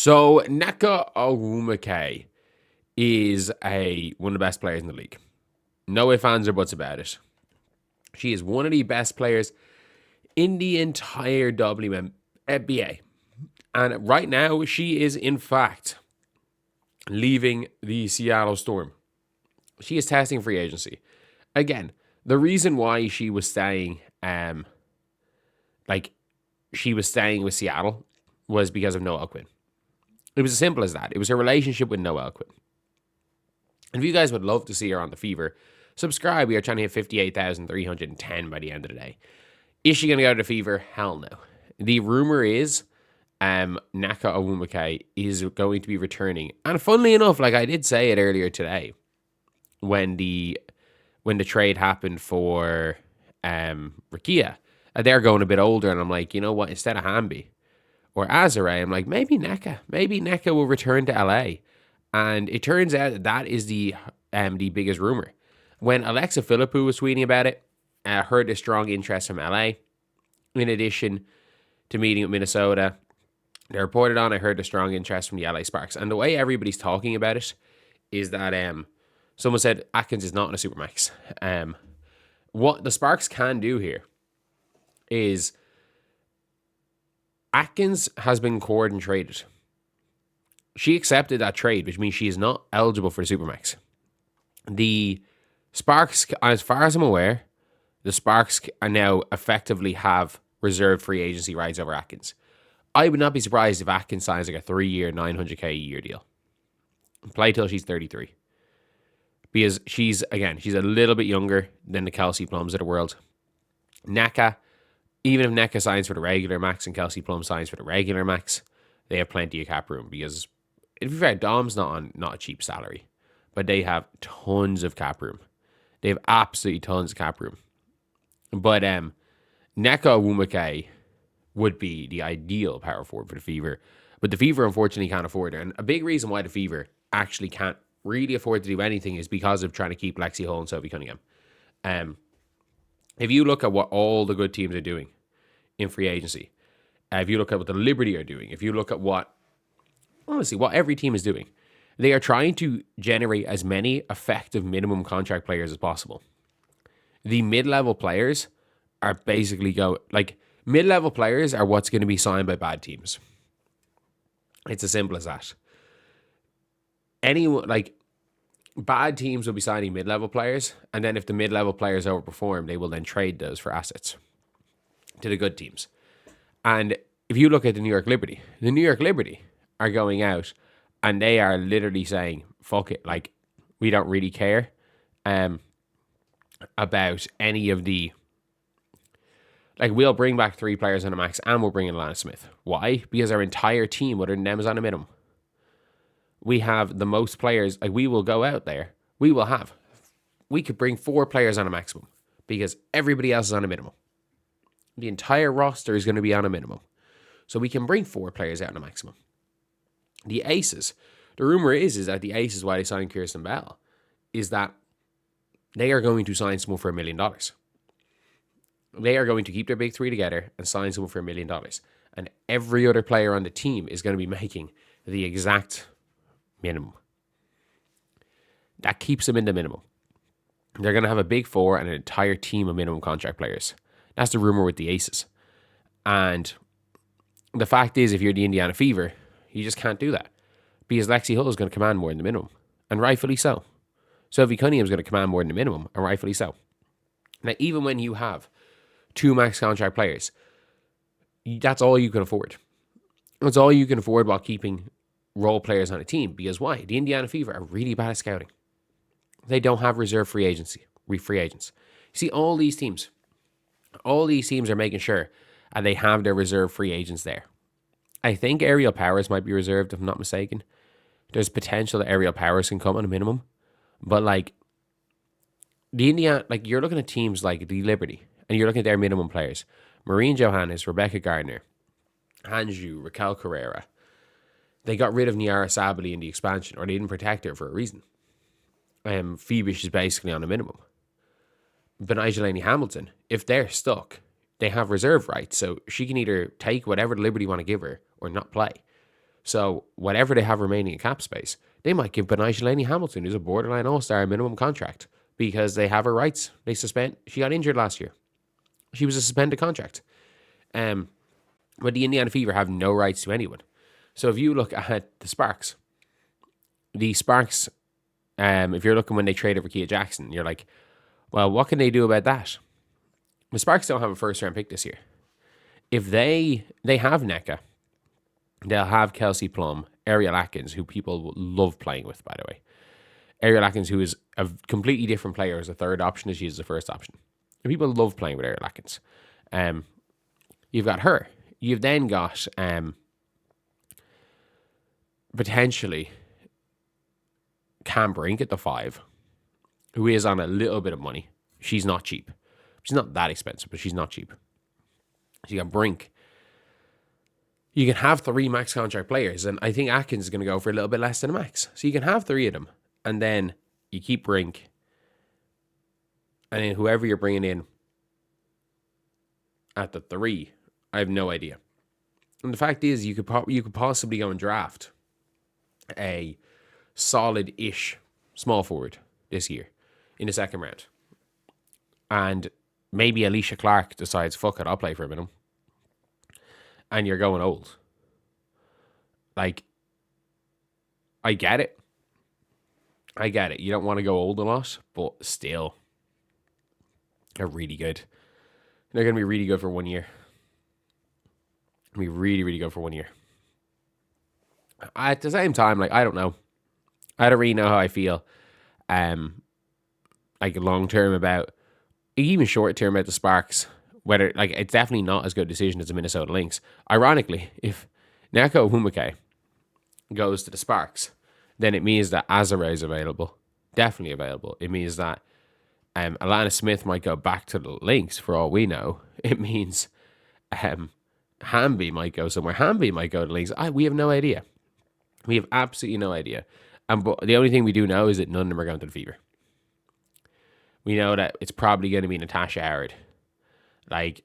So Nneka Ogwumike is one of the best players in the league. No ifs, ands, or buts about it. She is one of the best players in the entire WNBA. And right now, she is in fact leaving the Seattle Storm. She is testing free agency. Again, the reason why she was staying, she was staying with Seattle was because of Noelle Quinn. It was as simple as that. It was her relationship with Noelle Quinn. And if you guys would love to see her on the Fever, subscribe. We are trying to hit 58,310 by the end of the day. Is she going to go to the Fever? Hell no. The rumor is Nneka Ogwumike is going to be returning. And funnily enough, like I did say it earlier today, when the trade happened for Rikia, they're going a bit older, and I'm like, you know what? Instead of Hamby or Azare, I'm like, maybe Nneka will return to LA. And it turns out that is the biggest rumor. When Alexa Philippou was tweeting about it, I heard a strong interest from LA. In addition to meeting with Minnesota, they reported on, I heard a strong interest from the LA Sparks. And the way everybody's talking about it is that someone said Atkins is not in a Supermax. What the Sparks can do here is Atkins has been cored and traded. She accepted that trade, which means she is not eligible for the Supermax. The Sparks, as far as I'm aware, the Sparks are now effectively have reserved free agency rights over Atkins. I would not be surprised if Atkins signs like a 3-year, $900K a year deal. Play till she's 33. Because she's a little bit younger than the Kelsey Plums of the world. Nneka, even if Nneka signs for the regular max and Kelsey Plum signs for the regular max, they have plenty of cap room because, to be fair, Dom's not a cheap salary, but they have tons of cap room. They have absolutely tons of cap room. But Nneka Ogwumike would be the ideal power forward for the Fever, but the Fever unfortunately can't afford her. And a big reason why the Fever actually can't really afford to do anything is because of trying to keep Lexi Hull and Sophie Cunningham. If you look at what all the good teams are doing in free agency, if you look at what the Liberty are doing, if you look at what every team is doing, they are trying to generate as many effective minimum contract players as possible. The mid-level players are basically mid-level players are what's going to be signed by bad teams. It's as simple as that. Bad teams will be signing mid-level players, and then if the mid-level players overperform, they will then trade those for assets to the good teams. And if you look at the New York Liberty are going out and they are literally saying, fuck it, we don't really care about any of the... we'll bring back 3 players on a max and we'll bring in Lana Smith. Why? Because our entire team, other than them, is on a minimum. We have the most players. We will go out there. We could bring 4 players on a maximum because everybody else is on a minimum. The entire roster is going to be on a minimum. So we can bring 4 players out on a maximum. The Aces, the rumor is that the Aces, why they signed Kirsten Bell, is that they are going to sign someone for $1 million. They are going to keep their big 3 together and sign someone for $1 million. And every other player on the team is going to be making the exact minimum. That keeps them in the minimum. They're going to have a big 4 and an entire team of minimum contract players. That's the rumor with the Aces. And the fact is, if you're the Indiana Fever, you just can't do that. Because Lexi Hull is going to command more than the minimum. And rightfully so. Sophie Cunningham is going to command more than the minimum. And rightfully so. Now, even when you have 2 max contract players, that's all you can afford. That's all you can afford while keeping role players on a team. Because why? The Indiana Fever are really bad at scouting. They don't have reserve free agents. You see, all these teams are making sure they have their reserve free agents there. I think Aerial Powers might be reserved, if I'm not mistaken. There's potential that Aerial Powers can come on a minimum. But the Indiana, you're looking at teams like the Liberty, and you're looking at their minimum players. Maureen Johannes, Rebecca Gardner, Anjou, Raquel Carrera. They got rid of Niara Sabali in the expansion, or they didn't protect her for a reason. Phoebish is basically on a minimum. Benai Jelani Hamilton, if they're stuck, they have reserve rights, so she can either take whatever the Liberty want to give her or not play. So whatever they have remaining in cap space, they might give Benoit Hamilton, who's a borderline all-star, a minimum contract because they have her rights. She got injured last year. She was a suspended contract. But the Indiana Fever have no rights to anyone. So if you look at the Sparks, if you're looking when they traded for Kia Jackson, you're like, well, what can they do about that? The Sparks don't have a first-round pick this year. If they have Nneka, they'll have Kelsey Plum, Ariel Atkins, who people love playing with, by the way. Ariel Atkins, who is a completely different player as a third option as she is the first option. And people love playing with Ariel Atkins. You've got her. You've then got potentially Cam Brink at the 5, who is on a little bit of money. She's not cheap. She's not that expensive, but she's not cheap. So you got Brink. You can have 3 max contract players, and I think Atkins is going to go for a little bit less than a max. So you can have 3 of them, and then you keep Brink, and then whoever you're bringing in at the 3, I have no idea. And the fact is, you could possibly go and draft a solid-ish small forward this year in the second round. And maybe Alicia Clark decides, fuck it, I'll play for a minute. And you're going old. Like, I get it. You don't want to go old a lot, but still, they're really good. They're going to be really good for 1 year. Be really, really good for 1 year. At the same time, like, I don't know. I don't really know how I feel. Like, long term about, even short term about the Sparks. Whether, like, it's definitely not as good a decision as the Minnesota Lynx. Ironically, if Nneka Ogwumike goes to the Sparks, then it means that Azara is available. Definitely available. It means that Alana Smith might go back to the Lynx, for all we know. It means Hamby might go somewhere. Hamby might go to the Lynx. We have no idea. We have absolutely no idea. But the only thing we do know is that none of them are going to the Fever. We know that it's probably going to be Natasha Howard, like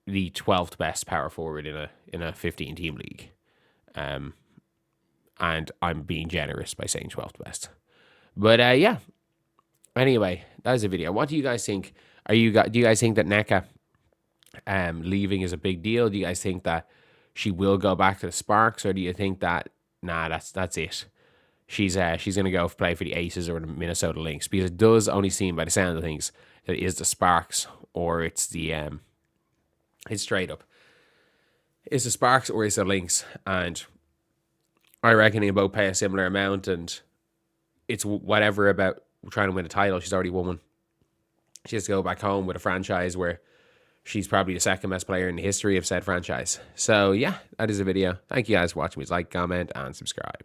the 12th best power forward in a 15-team league. And I'm being generous by saying 12th best. But yeah. Anyway, that was a video. What do you guys think? Do you guys think that Nneka leaving is a big deal? Do you guys think that she will go back to the Sparks, or do you think that that's it? She's going to go play for the Aces or the Minnesota Lynx, because it does only seem, by the sound of things, that it is the Sparks or it's the it's straight up. It's the Sparks or it's the Lynx, and I reckon they both pay a similar amount, and it's whatever about trying to win a title. She's already won one. She has to go back home with a franchise where she's probably the second best player in the history of said franchise. So yeah, that is a video. Thank you guys for watching. Please like, comment, and subscribe.